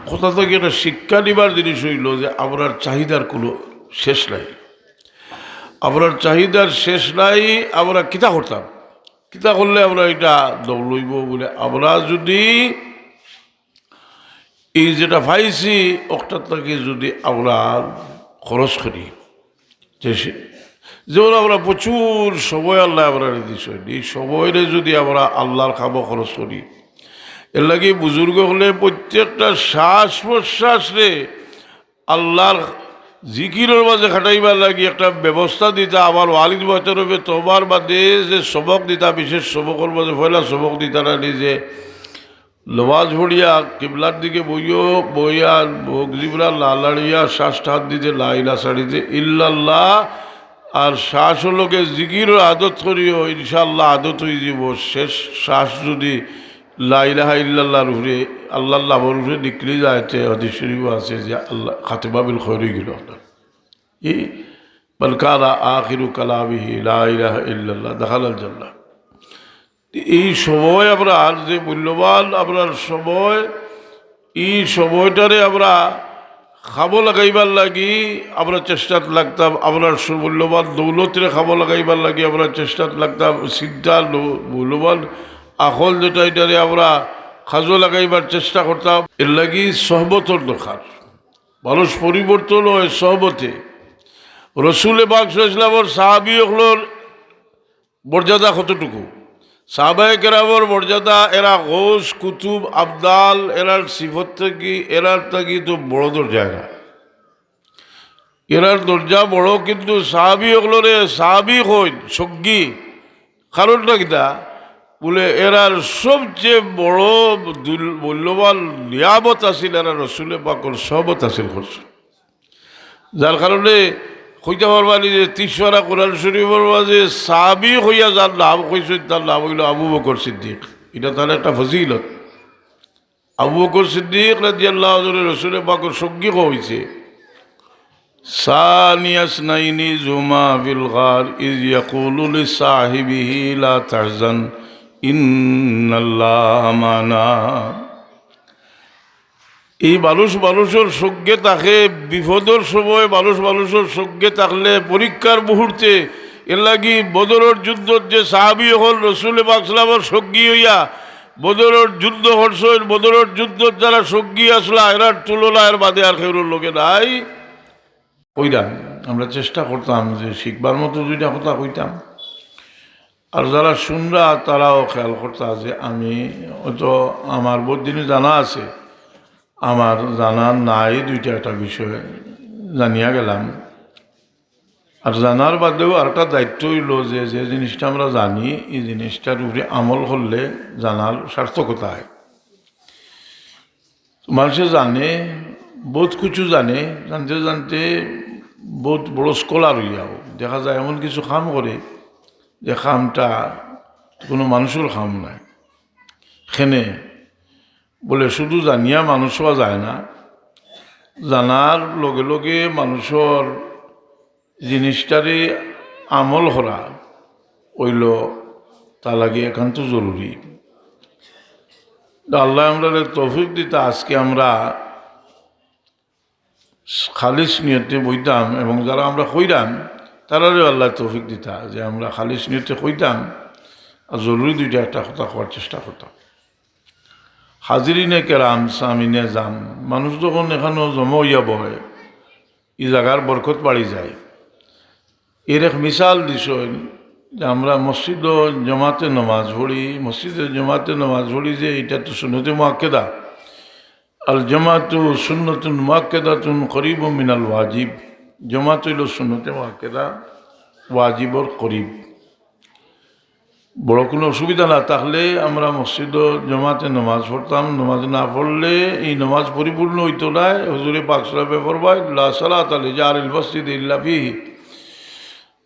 কোথা থেকে একটা শিক্ষা নিবার জিনিস হইল যে আপনার চাহিদার কোনো শেষ নাই। আপনার চাহিদার শেষ নাই। আমরা কিতা করতাম, কিতা করলে আমরা এটা দৌড়ইব বলে আমরা যদি এই যেটা পাইছি ওটার থেকে যদি আমরা খরচ করি, যেমন আমরা প্রচুর সময় আল্লাহ আমরা দিচ্ছি, এই সময়রে যদি আমরা আল্লাহর খাবো খরচ করি, এর লাগে বুজুর্গ হলে প্রত্যেকটা শ্বাস প্রশ্বাস রে আল্লাহর জিকিরের মাঝে খাটাইবার লাগি একটা ব্যবস্থা দিতা। আমার ওয়ালিদ বচরবে তোমার বাদে যে সবক দিতা, বিশেষ সবকের মাঝে পয়লা সবক দিতা না নিজে লবাজ ভরিয়া কিবলার দিকে বইয়া বগজিবরা লালাড়িয়া শ্বাস ঠাত দিতে লাইলা সারিতে ইল্লাল্লাহ আর শ্বাস হলোকে জিকিরের আদত করিও, ইনশাআল্লাহ আদত হয়ে যাব। শেষ শ্বাস যদি লা ইলাহা ইল্লাল্লাহর উপরে আল্লাহর নামের উপরে নিকলি যায়, হাদিস শরীফ আছে যে আল্লাহ খাতিমা বিল খৈর গেল এই বাল কানা আখিরু কালামিহি লা ইলাহা ইল্লাল্লাহ দাখালাল জান্নাহ। এই সময় আমরা আর যে মূল্যবান আপনার সময়, এই সময়টারে আমরা খাবো লাগাইবার লাগি আমরা চেষ্টাত লাগতাম। আপনার মূল্যবান দৌলতরে খাবো লাগাইবার লাগি আমরা চেষ্টাত লাগতাম। চিন্তা মূল্যবান আকল যেটা এটারে আমরা খাজো লাগাইবার চেষ্টা করতাম। এর লাগি সহবতর দরকার। মানুষ পরিবর্তন হয় সহবতে। রসুলে পাক সাল্লাল্লাহু আলাইহি ওয়াসাল্লামের সাহাবী হলোর মর্যাদা কতটুকু, সাহাবায়ে কেরামের মর্যাদা, এরা গোস কুতুব আবদাল, এরার সিফত থেকে এরার থাকি তো বড় দরজা, এরার দরজা বড়। কিন্তু সাহাবী হলোরে সাহাবী হইন সজ্ঞী, কারণটা কিতা বলে এরার সবচেয়ে বড় মূল্যবান নিয়ামত আছিল এরা রসুলে পাকর সহবত আছিল করছে। যার কারণে কইতে পারবানি যে ৩০ পারা কোরআন শরীফের মাঝে সাহাবী হইয়া যার নাম কইছে তার নাম হইল আবু বকর সিদ্দিক। এটা তার একটা ফজিলত। আবু বকর সিদ্দিক রাদিয়াল্লাহু আনহু রসুলে পাকর সঙ্গী হইছে। সানিয়াস নাইনি জুমা ফিল গার ইজ ইয়াকুলু লিসাহিবিহি লা তাহজান ইন্নাল্লাহা মানা। এই মানুষের সঙ্গে থাকে বিপদের সময়, মানুষের সঙ্গে থাকলে পরীক্ষার মুহূর্তে। এর লাগি বদরের যুদ্ধ যে সাহাবী হল রসুল পাক সাল্লাল্লাহু সঙ্গী হইয়া বদরের যুদ্ধ হরসইন, বদরের যুদ্ধ যারা সঙ্গী আসলা এরার তুলনা এর বাদে আর কেউ লোকে নাই। কইরাম আমরা চেষ্টা করতাম যে শিখবার মতো দুইটা কথা কইতাম, আর যারা শুনরা তারাও খেয়াল করতা যে আমি হয়তো আমার বহুত দিনই জানা আছে, আমার জানার নাই দুইটা একটা বিষয় জানিয়া গেলাম। আর জানার বাদেও আর একটা দায়িত্ব হইল যে যে জিনিসটা আমরা জানি এই জিনিসটার উপরে আমল করলে জানার সার্থকতা হয়। মানুষে জানে বহুত কিছু জানে, জানতে জানতে বহুত বড় স্কলার হইয়াও দেখা যায় এমন কিছু কাম করে যে কামটা কোনো মানুষের কাম নাই। সেনে বলে শুধু জানিয়া মানুষ হওয়া যায় না, জানার লগে লগে মানুষের জিনিসটারে আমল করা হইল তা লাগে একান্ত জরুরি। আল্লাহ আমরা তৌফিক দিতা আজকে আমরা খালিস নিয়তে বইতাম, এবং যারা আমরা কইরাম তারাও আল্লাহ তৌফিক দিতা যে আমরা খালিস নিয়তে কইতাম আর জরুরি দুইটা একটা কথা করার চেষ্টা করতাম। হাজিরিনে কেরাম সামিনে যাম, মানুষ যখন এখানেও জমা হইয়া বহে এই জায়গার বরকত বাড়ি যায়। এর এক মিসাল দিছেন যে আমরা মসজিদ জমাতে নমাজ পড়ি, মসজিদে জমাতে নমাজ পড়ি যে এটা তো সুন্নতে মুআক্কাদা। আল জমাতু সুন্নতুন মুআক্কাদাতুন করিবুম মিনাল ওয়াজিব। জমাত হইল সুন্নতে মুআক্কাদা, ওয়াজিবর করিব। বড় কোনো অসুবিধা না থাকলে আমরা মসজিদ জমাতে নমাজ পড়তাম। নমাজ না পড়লে এই নমাজ পরিপূর্ণ হইতো না। হুজুরে পাক সাহেবে পড়বাই লা সালাতা লিজারিল মসজিদ ইল্লা ফিহি,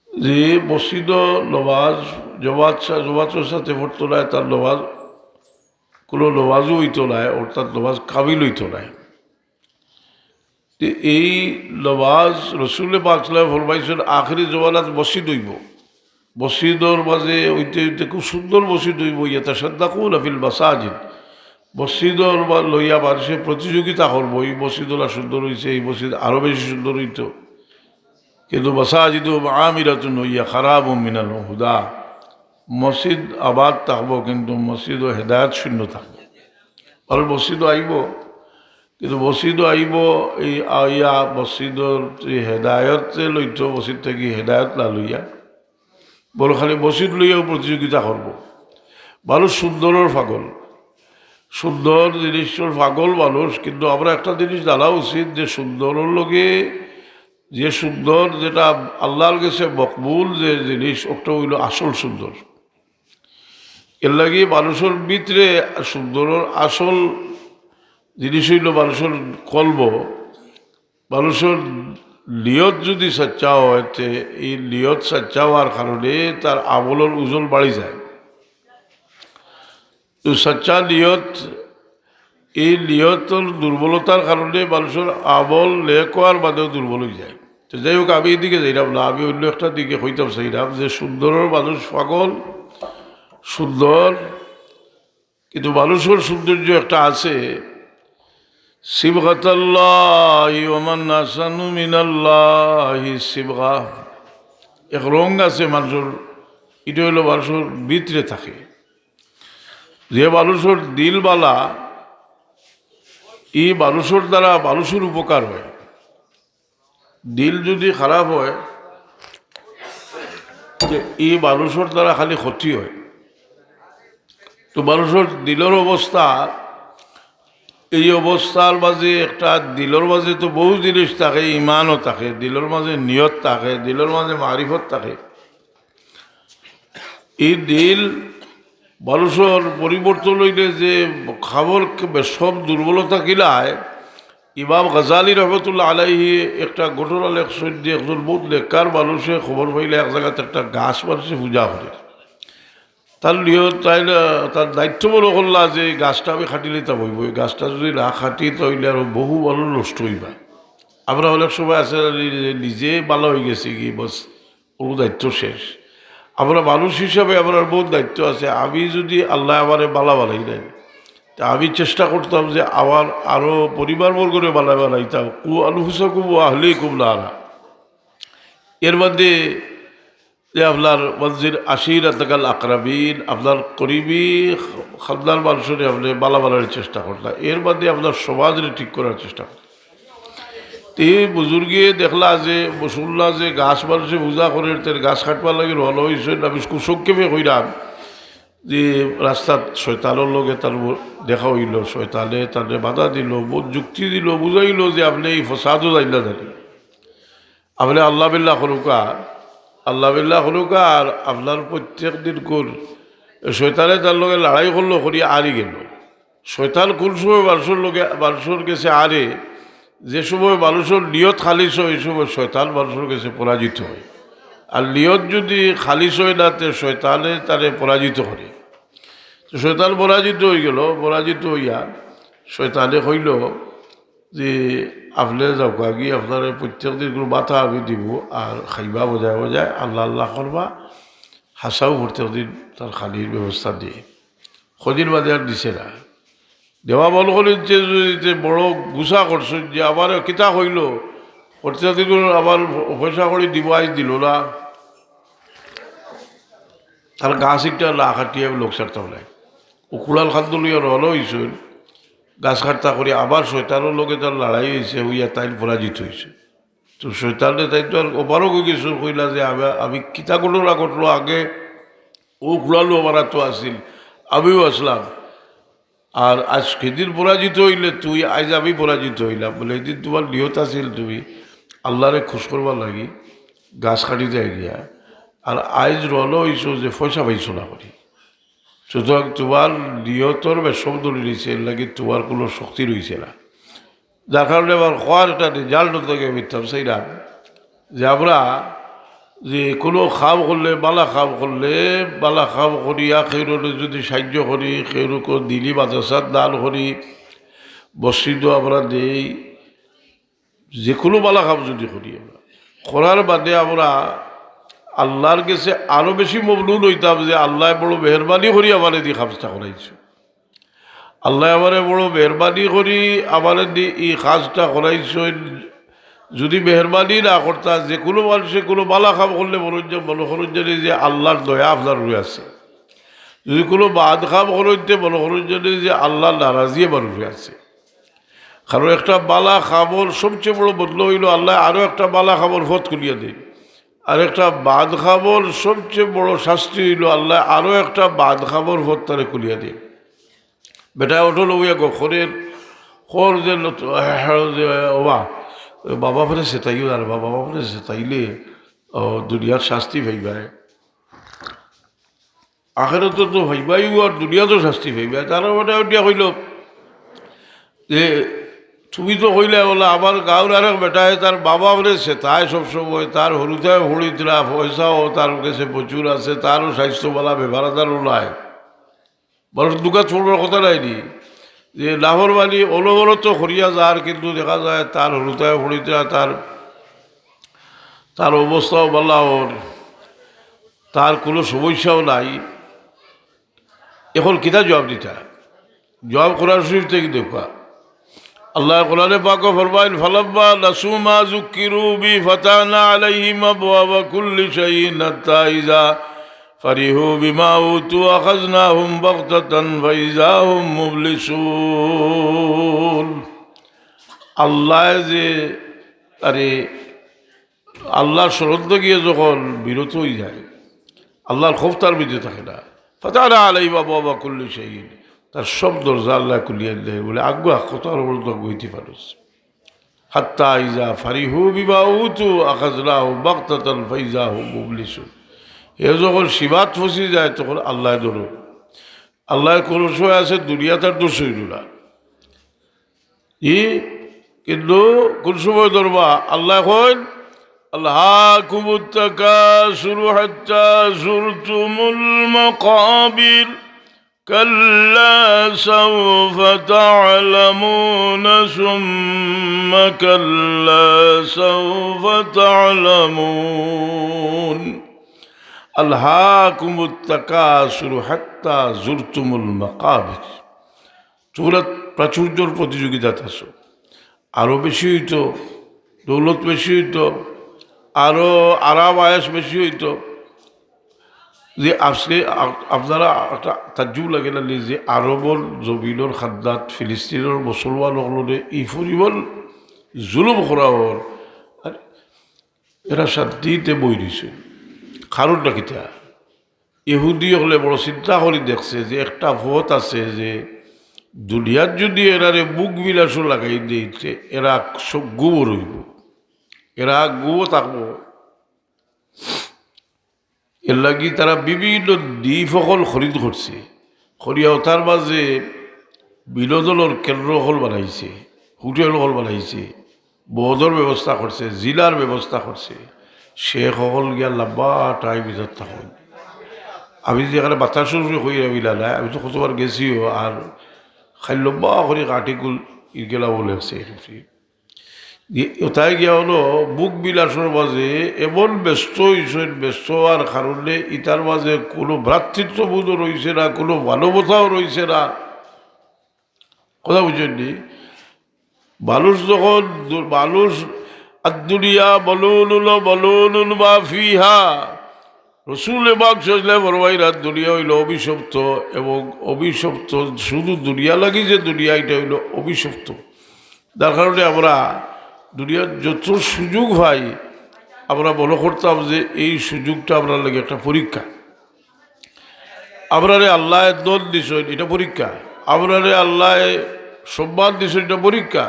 যে মসজিদ নমাজ জমাতের সাথে পড়তো না তার নমাজ কোনো নমাজও হইতো না, অর্থাৎ নমাজ কাবিল হইতো না। এই নমাজ রসুলে পাক সাহেব ফরমাইছেন আখিরি জমানাত মসজিদ হইব। মসজিদর মাঝে হইতে হইতে খুব সুন্দর মসজিদ হইব। ইয়াতাসাদ্দাকুনা ফিল মাসাজিদ, মসজিদর বা লইয়া মানুষে প্রতিযোগিতা করবো, এই মসজিদরা সুন্দর হয়েছে, এই মসজিদ আরও বেশি সুন্দর হইত। কিন্তু মাসাজিদু আমিরাতুন হইয়া খারাপ মিনাল হুদা, মসজিদ আবাদ থাকবো কিন্তু মসজিদ ও হেদায়ত শূন্য থাকবে। আর মসজিদও আইব, কিন্তু মসজিদও আইব এই আইয়া মসজিদর হেদায়ত লইত, মসজিদ থেকে হেদায়ত না লইয়া বড় খালি মসজিদ লইয়াও প্রতিযোগিতা করব। মানুষ সুন্দরের পাগল, সুন্দর জিনিসের পাগল মানুষ, কিন্তু আমরা একটা জিনিস জানা উচিত যে সুন্দরের লগে যে সুন্দর যেটা আল্লাহর কাছে মকবুল যে জিনিস ওটা হইল আসল সুন্দর। এর লাগে মানুষের ভিতরে সুন্দরের আসল জিনিস হইল মানুষের কলব, মানুষের লিয়ত যদি সচ্চা হয়, এই লিয়ত সচ্চা হওয়ার কারণে তার আমলের ওজন বাড়ি যায়। তো সচ্চা লিয়ত, এই লিয়তর দুর্বলতার কারণে মানুষের আমল লেখ হওয়ার বাদেও দুর্বল হয়ে যায়। তো যাই হোক, আমি এইদিকে যাইলাম না, আমি অন্য একটা দিকে হইতাম চাইলাম যে সুন্দরের মানুষ পাগল, সুন্দর, কিন্তু মানুষের সৌন্দর্য একটা আছে। সিবগাতাল্লাহি ওয়া মান আহসানু মিনাল্লাহি সিবগা, এক রং আছে মানুষের, এটা হইল মানুষের ভিতরে থাকে। যে মানুষের দিলবালা, এই মানুষের দ্বারা মানুষের উপকার হয়। দিল যদি খারাপ হয়, যে এই মানুষের দ্বারা খালি ক্ষতি হয়। তো মানুষের দিলের অবস্থা, এই অবস্থার মাঝে একটা দিলের মাঝে তো বহু জিনিস থাকে, ইমানও থাকে, দিলের মাঝে নিয়ত থাকে, দিলের মাঝে মারিফত থাকে। এই দিল মানুষের পরিবর্তন হইলে যে খাবার সব দুর্বলতা কিলায়। ইমাম গাজালি রহমতুল্লাহ আলাইহি একটা ঘটনা লেখছেন যে একজন বহুত লেখার মানুষে খবর পাইলে এক জায়গাতে একটা গাছ মানুষে পূজা করে। তার নিয়ত তার দায়িত্ব বড় করলা যে গাছটা আমি খাটিলে তা বইব, এই গাছটা যদি না খাটি তাহলে আরও বহু ভালো নষ্ট হইবা। আমরা অনেক সময় আছে নিজে ভালো হয়ে গেছি কি বস, কোনো দায়িত্ব শেষ। আমরা মানুষ হিসাবে আমার বহুত দায়িত্ব আছে। আমি যদি আল্লাহ আমারে বালা বালাই নেন, তা আমি চেষ্টা করতাম যে আমার আরও পরিবারবর্গরে বালা বানাইতাম। কু আলহুসাকুম আহলিকুম নারা, এর মধ্যে যে আপনার মসজিদ আশির আতকাল আকরাবিন, আপনার করিবি খানদার মানুষের আপনি বালা বানানোর চেষ্টা করতাম। এর মধ্যে আপনার সমাজরে ঠিক করার চেষ্টা করতাম। এই বুজুর্গে দেখলা যে বসুল্লা যে গাছ মানুষে পূজা করে, তার গাছ কাটবার লাগে রওনা হয়েছে। আমি কুসংক্ষেপে কইলাম যে রাস্তাত শয়তানের লগে তার দেখা হইল, শয়তানে তার বাধা দিল, বহুত যুক্তি দিল, বুঝাইল যে আপনি এই ফসাদও যাইলা জানি, আপনি আল্লাহ বিল্লাহ হলুকা, আল্লাহ বিল্লাহ হলুকা। আর আপনার প্রত্যেক দিন কোন শয়তানে তার লগে লড়াই করলো, করি আরি গেল। শয়তান কোন সময় মানুষের কাছে আরে, যে সময় মানুষের নিয়ত খালিস হয়, এই সময় শয়তান মানুষের কাছে পরাজিত হয়। আর নিয়ত যদি খালিস হয় না, তে শয়তানে তারে পরাজিত করে। তো শয়তান পরাজিত হয়ে গেল, পরাজিত হইয়া শয়তানে কইল যে আপনি যাও গিয়ে আপনার প্রত্যেক দিন কোনো মাথা আমি দিব, আর খাইবা বজায় বজায় আল্লাহ আল্লাহ করবা, হাসাও প্রত্যেক দিন তার খালির ব্যবস্থা দিয়ে। কদিন বাদে আর দিছে না, দেওয়া বল করেন যে বড় গুছা করছেন যে আমার কিতা হইল, প্রত্যেক দিন আবার পয়সা করে দিব, আজ দিল না। তার গাছ একটা না কাটিয়ে লোক সারতাম নাই, উকুড়াল খাদ্য লইয়া রওনা হয়েছেন। গাছ কাটতা করে আবার শয়তানের লোকে তার লড়াই হয়েছে, হইয়া তাই পরাজিত হয়েছে। তো শয়তানে তাই তো আর ওপারও গিয়ে গেছিল, কইলা যে আমি কিতা করলো না ঘটলো, আগে ও ঘুরালো আমার তো আসিল, আমিও আসলাম। আর আজ সেদিন পরাজিত হইলে তুই, আজ আমি পরাজিত হইলাম। বলে এদিন তোমার নিয়ত আছিল তুমি আল্লাহরে খুশ করবার লাগি গাছ কাটিতে গিয়া, আর আজ রওনা হইছো যে পয়সা পাইছো না করি। সুতরাং তোমার নিয়তর বেশম ধরে নিয়েছে, এর লাগে তোমার কোনো শক্তি রয়েছে না। যার কারণে আমার হওয়ার একটা রেজাল্ট থেকে মিথ্যাম সেইরাম যে আমরা যে কোনো খাম করলে, বালা খাম করলে, বালা খাম করিয়া খেরলে যদি সাহায্য করি, খেরুকে দিলি মাদ্রাসার দান করি, মসজিদও আমরা দেই, যে কোনো বালা খাম যদি করি, আমরা করার বাদে আমরা আল্লাহর কাছে আরও বেশি মবলুল হইতাম যে আল্লাহ বড় মেহরবানি করি আমার দিয়ে খামসটা করাইছে। আল্লাহ আমারে বড় মেহরবানি করি আমার এই কাজটা করাইছেন। যদি মেহরবানি না করতা যে কোনো মানুষে কোনো বালা কাম করলে মনে করুন জানি যে আল্লাহর দয়া আপনার রয়ে আছে। যদি কোনো বাদ কাম করতে মনে করুন জানি যে আল্লাহর নারাজিয়ে মানুষ আছে। কারণ একটা বালা খাবর সবচেয়ে বড় বদল হইল আল্লাহ আরও একটা বালা খাবর ফত করিয়া দিন। আর একটা বাদ খাবর সবচেয়ে বড় শাস্তি হইল আল্লাহ আরও একটা বাদ খাবর ফত তারে করিয়া দিন। বেটা ওঠো লইয়া গখরের খর যে ওবা বাবা ফেরে সেটাইও আর বাবা ফেরে সেটাইলে দুনিয়ার শাস্তি ভাইবাই আখেরে তো ভাইবাইও আর দুনিয়াতো শাস্তি ভাইবাই। তারা বেটা ওটিয়া হইল যে তুমি তো কইলে বলে আমার গাঁর আর বেটায় তার বাবা বলে সেটাই সবসময় তার হরুতায় হরিতরা পয়সাও তার কাছে প্রচুর আছে, তারও স্বাস্থ্যবালা ব্যবহারদারও নাই, বড় দুঃখা ছোড়বার কথা নাইনি যে লাভরবানি অলবলত হরিয়া যার, কিন্তু দেখা যায় তার হরুতায় হরিতরা তার অবস্থাও বলা ওর, তার কোনো সমস্যাও নাই। এখন কিতা জবাব দিতা? জবাব করার শরীর থেকে দেখা আল্লাহ কোরআনে পাক ফরমায়েন ফালাম্মা নাসু মা যুক্কিরু বি ফাতানা আলাইহিম আবওয়াবা কুল্লি শাইইন হাত্তা ইযা ফারিহু বিমা উতু আখাযনাহুম বাগতাতান ফাইযা হুম মুবলিসুন। আল্লাহ যে আরে আল্লাহর শরণ গিয়ে যখন বিরত হয়ে যায়, আল্লাহর খৌফ তার ভিতরে থাকে না। ফাতানা আলাইহিম আবওয়াবা কুল্লি শাইইন, তার সব দরজা আল্লাহ খুলিয়া দেয় বলে আগুয়া কত বলতো গইতে পারস। হাত্তা ইজা ফারিহু বিমা উতু আখাযনাহুম বাগতাতান ফাইযা হুম মুবলিসুন। এ যখন সীমাত ফসি যায় তখন আল্লাহ ধরো, আল্লাহ কোন সময় আছে দুনিয়া তার দোষ হইল না কিন্তু কোন সময় ধরবা আল্লাহ কইন আল্লাহকুমুত তাকাসুরু হাত্তা যুরতুমুল মাকাবির كلا سوف تعلمون ثم كلا سوف تعلمون ألهاكم التكاثر حتى زرتم المقابر। তোমরা প্রাচুর্যর প্রতিযোগিতা থাকো, আরও বেশি হইতো, দৌলত বেশি হইতো, আরও আরাম আয়াস বেশি হইতো। যে আজকে আপনারা একটা তাজ্জুব লাগে না যে আরবর জমিনের খাদ্যাত ফিলিস্তিনের মুসলমান হলে এই পরিমাণ জুলুম করা হল, আর এরা শান্তিতে বই দিছে। কারণটা কিতা? ইহুদি হলে বড় চিন্তা করে দেখছে যে একটা ভোট আছে যে দুনিয়ার যদি এরারে বুক বিলাসও লাগাই দিয়েছে এরা সব গোবর হইব, এরা গোবর থাকবো। এর লাগি তারা বিভিন্ন দ্বীপ সকল খরিদ করছে, খরিয়াও তার মাঝে বিনোদনের কেন্দ্র হল বানাইছে, হোটেল হল বানাইছে, বদর ব্যবস্থা করছে, জিলার ব্যবস্থা করছে। সে সকল গিয়া লম্বা টাইম ভিতর থাকুন। আমি যেখানে বাতাসুর হয়ে রবিলা নাই, আমি তো কতবার গেছিও, আর খাই লম্বা করে আর্টিকুল ইগেলা বলেছে। ওটাই গিয়া হলো বুক বিলাসের মাঝে এমন ব্যস্ত হয়েছেন, ব্যস্ত হওয়ার কারণে ইটার মাঝে কোনো ভ্রাতৃত্ববোধও রয়েছে না, কোনো মানবতাও রয়েছে না। কথা বুঝেননি? মানুষ যখন মানুষ আদ-দুনিয়া বলুনুল বলুনুল মা ফিহা, রসুল পাক সাল্লাল্লাহু আলাইহি ওয়াসাল্লাম দুনিয়া হইল অভিশপ্ত, এবং অভিশপ্ত শুধু দুনিয়া লাগি যে দুনিয়া এটা হইল অভিশপ্ত। যার কারণে আমরা দুনিয়ার যত সুযোগ ভাই আমরা মনে করতাম যে এই সুযোগটা আপনার লাগে একটা পরীক্ষা। আপনারে আল্লাহ দল দিছ এটা পরীক্ষা, আপনারে আল্লাহ সম্মান দিছ এটা পরীক্ষা।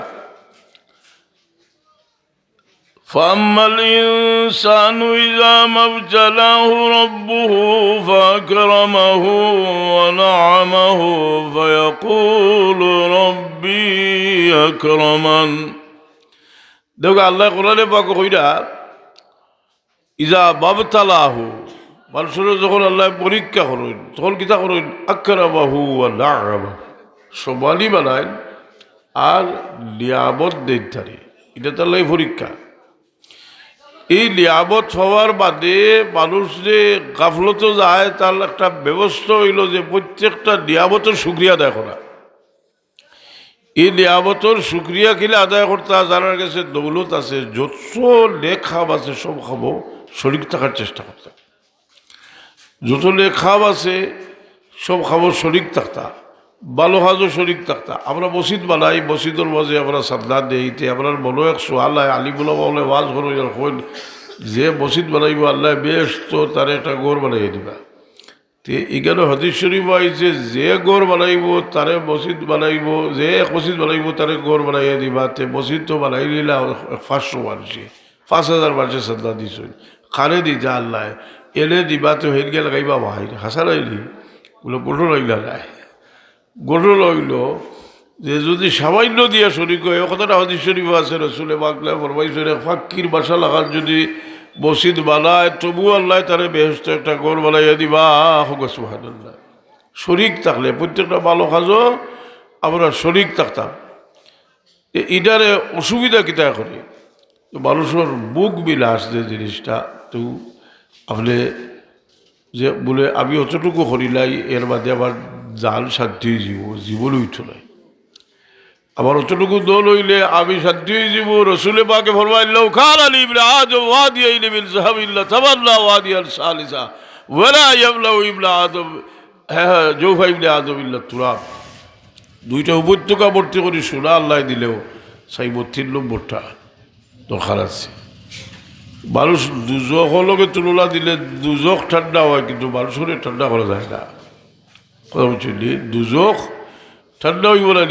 فَأَمَّا الْإِنسَانُ إِذَا مَا ابْتَلَاهُ رَبُّهُ فَأَكْرَمَهُ وَنَعَمَهُ فَيَقُولُ رَبِّي أَكْرَمَنِ। দেখো আল্লাহ কোরআনে পাক কইরা ইজা বাবতালাহু, মানুষের যখন আল্লাহ পরীক্ষা করেন তখন কিতা করেন? আকরামাহু ওয়া না'আমাহু, সম্মানী বানায় আর নিয়ামত দেন তারে। এটা তো আল্লাহ পরীক্ষা। এই নিয়ামত হওয়ার বাদে মানুষ যে গাফলতে যায় তার একটা ব্যবস্থা হইল যে প্রত্যেকটা নিয়ামতের শুকরিয়া আদায় করা। এই নিয়ামতর শুক্রিয়া খেলে আদায় করতে জানার কাছে দৌলত আছে, যত লেখ খাব আছে সব খাবো শরীর থাকার চেষ্টা করতাম, যত লেখ খাব আছে সব খাবো শরীর থাকতা, ভালো হাজও শরীর থাকতা। আমরা মসজিদ বানাই, মসজিদের মাঝে আমরা সাবধান দিইতে আপনার মনে এক সোয়াল আলী বলা বলে ওয়াজ করো হইল যে মসজিদ বানাইব আল্লাহ বেশ তো তার একটা গড় বানাইয়ে দিবা। তে এখানে হাদিস শরীফ আইছে যে গড় বানাইব তারে মসজিদ বানাইব, যে এক মসজিদ বানাইব তারে গড় বানাইয়া দিবা। তে মসজিদ তো বানাই দিলা 500 মানুষে 5000 মানুষের শ্রদ্ধা দিছ খানে দি যা আল্লাহ এনে দিবা তো হের গেলে গাইবা ভাই হাসা লাইলি বলে গোটো লইলা নাই, গোটো লইল যে যদি সামান্য দিয়া শরীর হয়, কথাটা হাদিস শরীফ আছে রসুলে বাংলা ফরমাইছে ফাক্কির বাসা লাগার যদি মসজিদ বানায় তবু আল্লাহ তারে বেহেশত একটা গড় বানাইয়া দিবা। হোক সুবহানাল্লাহ। শরিক থাকলে প্রত্যেকটা ভালো কাজও আমরা শরিক থাকতাম। এটারে অসুবিধা কিতা করে মানুষের বুক বিলাস যে জিনিসটা, তো আপনি যে বলে আমি অতটুকু করিলাই এর বাদে আবার জাল শান্তি জীবন উঠো নাই, আবার অতটুকু দোল হইলে আমি শান্তি হয়ে যাব। রসুলে পাকে ফরমাইল্লাহ খান আলী ইবনে আদম ওয়াদিয়া ইলমিল যাহাবিল্লাহ তাবাল্লা ওয়াদিয়াল সালিসা ওয়ালা ইয়াবলাউ ইবনে আদম জৌফা ইবনে আদম ইল্লা তুরাব। দুইটা উপত্যকা ভর্তি করে সোনা আল্লাহ দিলেও সাই ৩২ নম্বরটা দরকার আছে। মানুষ দুজকের লগে তুলনা দিলে দুজক ঠান্ডা হয়, কিন্তু মানুষের ঠান্ডা করা যায় না। কথা বুঝলি, দুজক ঠান্ডা হইব না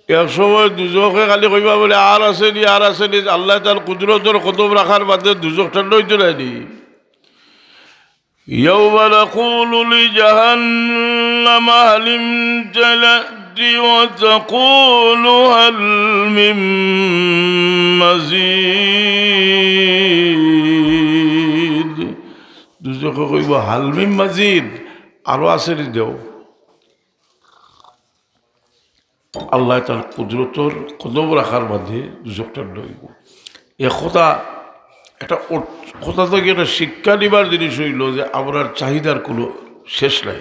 এক সময় দুজকে খালি কইবা বলে আর আছে নি আর আছে নি, আল্লাহ তার কুদরতের কদম রাখার বাদে দুজক ঠান্ডা হইতে নাইনি। ইয়াউমা নাকুলু লিজাহান্নামা হাল ইমতালা'তি ওয়া তাকুলু হাল মিন মাজিদ। দুজকে কইবা হাল মিন মাজিদ, আরো আছে নি দেও। আল্লাহ তার কুদরতর কদম রাখার মাঝে দুজকটা লইব। এ কথা একটা কথা থেকে একটা শিক্ষা নিবার জিনিস হইল যে আমরার চাহিদার কোনো শেষ নাই,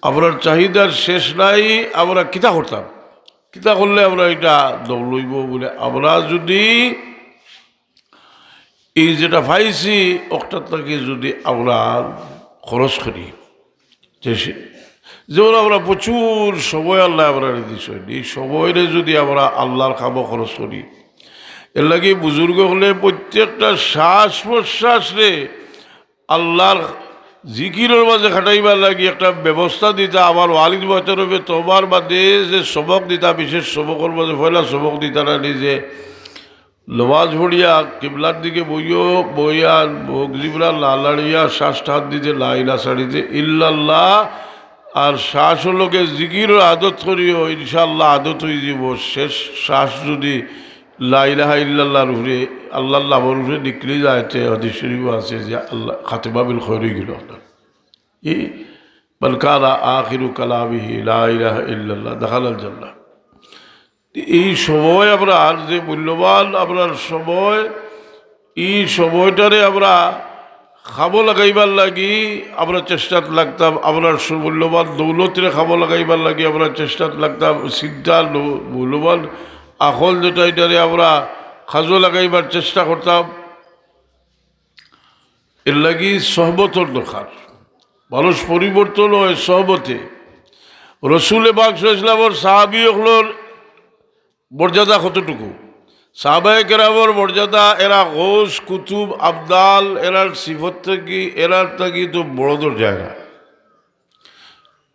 আমরার চাহিদার শেষ নাই। আমরা কিতা করতাম, কিতা করলে আমরা এটা দৌড় লইব বলে আমরা যদি এই যেটা পাইছি ওটার থেকে যদি আমরা খরচ করি, যেমন আমরা প্রচুর সময় আল্লাহ আমরা দিচ্ছি, এই সময়রে যদি আমরা আল্লাহর খাবো খরচ করি, এর লাগে বুজুর্গ হলে প্রত্যেকটা শ্বাস প্রশ্বাসরে আল্লাহর জিকিরের মাঝে খাটাইবার লাগে একটা ব্যবস্থা দিতা। আমার ওয়ালিদ বছর হবে তোমার বাদে যে সবক দিতা, বিশেষ সবকের মাঝে পয়লা সবক দিতা না নিজে নমাজ পড়িয়া কিবলার দিকে বইয়া বগজিবরা লাড়িয়া শ্বাস টান দিতে লাইলা ছাড়িতে ইল্লাল্লাহ, আর শ্বাস হলোকে জিকির আদত করিও ইনশাআল্লাহ আদত হয়ে যাব। শেষ শ্বাস যদি লা ইলাহা ইল্লাল্লাহর উপরে আল্লাহর নামের উপরে নিকলে যায়, হাদিস শরীফ আছে যে আল্লাহ খাতিমা বিল খৈর গেল এই মান কানা আখিরু কালামিহি লা ইলাহা ইল্লাল্লাহ দাখালাল জান্নাহ। এই সময় আমরা আর যে মূল্যবান আপনার সময়, এই সময়টারে আমরা খাবো লাগাইবার লাগি আমরা চেষ্টাত লাগতাম, আপনার মূল্যবান দৌলতরে খাবো লাগাইবার লাগি আমরা চেষ্টাত লাগতাম। চিন্তা মূল্যবান আখল যেটা এটারে আমরা খাজো লাগাইবার চেষ্টা করতাম। এর লাগি সহবতর দরকার, মানুষ পরিবর্তন হয় সহবতে। রসুলে পাক সাল্লাল্লাহু আলাইহি ওয়াসাল্লামের সাহাবী হলোর মর্যাদা কতটুকু, সাহাবায়ে কেরামের মর্যাদা, এরা গৌস কুতুব আবদাল, এরার সিফত থেকে এরার থাকি তো বড় দরজা,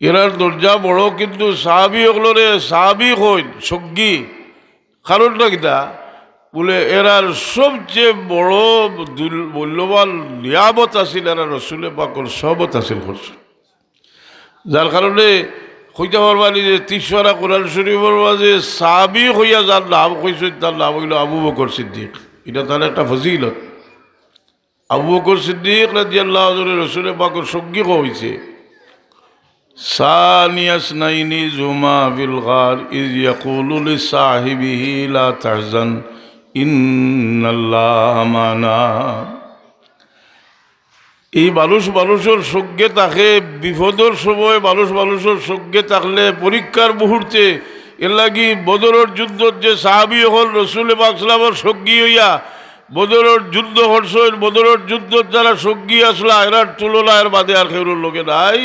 এরার দরজা বড়। কিন্তু সাহাবী হলরে সাহাবী হইন সজ্ঞী, কারণটা কিতা বলে এরার সবচেয়ে বড় মূল্যবান নিয়ামত আছিল এরা রসুলে পাকর সহবত আছিল করছে। যার কারণে কইতে পারবানি যে 30 পারা কোরআন শরীফের মাঝে সাহাবী হইয়া যার নাম কইছে তার নাম হইল আবু বকর সিদ্দিক। এটা তার একটা ফজিলত। আবু বকর সিদ্দিক রাদিয়াল্লাহু আনহু রসুলে পাকর সঙ্গী হইছে। সানিয়াস নাইনি জুমা বিল গার ইজ ইয়াকুলু লিসাহিবিহি লা তাহজান ইন্নাল্লাহা মানা। এই মানুষ মানুষের সঙ্গে থাকে, বিপদের সময় মানুষ মানুষের সঙ্গে থাকলে, পরীক্ষার মুহূর্তে এর লাগি বদরের যুদ্ধত যে সাহাবি হল রসুল পাক সাল্লামের সঙ্গী হইয়া বদরের যুদ্ধ হরসইন, বদরের যুদ্ধত যারা সঙ্গী আসলা এরার তুলনা এর বাদে আর কেউ লোকে নাই।